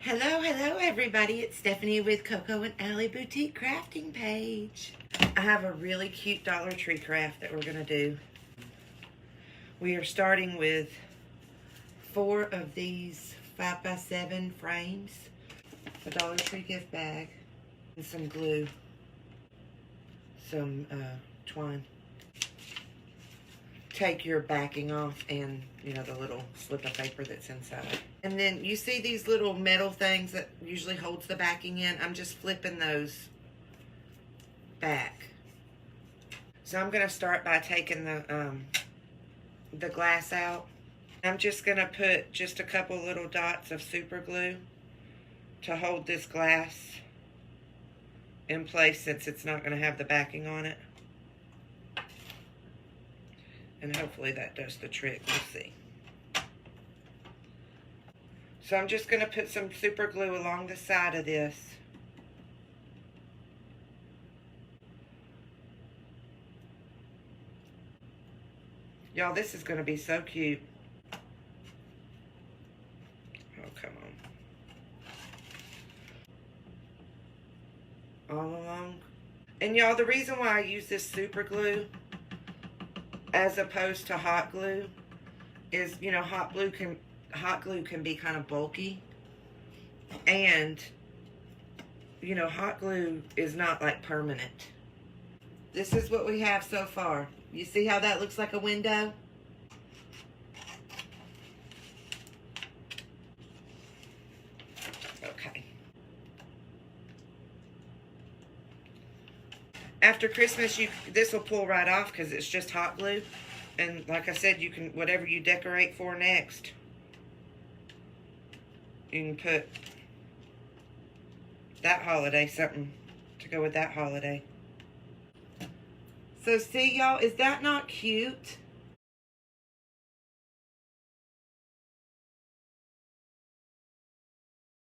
Hello everybody. It's Stephanie with Coco and Allie Boutique Crafting Page. I have a really cute Dollar Tree craft that we're going to do. We are starting with 4 of these 5x7 frames, a Dollar Tree gift bag, and some glue, some twine. Take your backing off and, the little slip of paper that's inside. And then you see these little metal things that usually holds the backing in. I'm just flipping those back. So I'm going to start by taking the glass out. I'm just going to put just a couple little dots of super glue to hold this glass in place since it's not going to have the backing on it. And hopefully that does the trick. We'll see. So I'm just going to put some super glue along the side of this. Y'all, this is going to be so cute. Oh, come on. All along. And y'all, the reason why I use this super glue as opposed to hot glue is, hot glue can be kind of bulky, and hot glue is not like permanent. This is what we have so far. You see how that looks like a window? Okay. After Christmas, this will pull right off because it's just hot glue. And like I said, you can, whatever you decorate for next, you can put that holiday, something to go with that holiday. So see, y'all, is that not cute?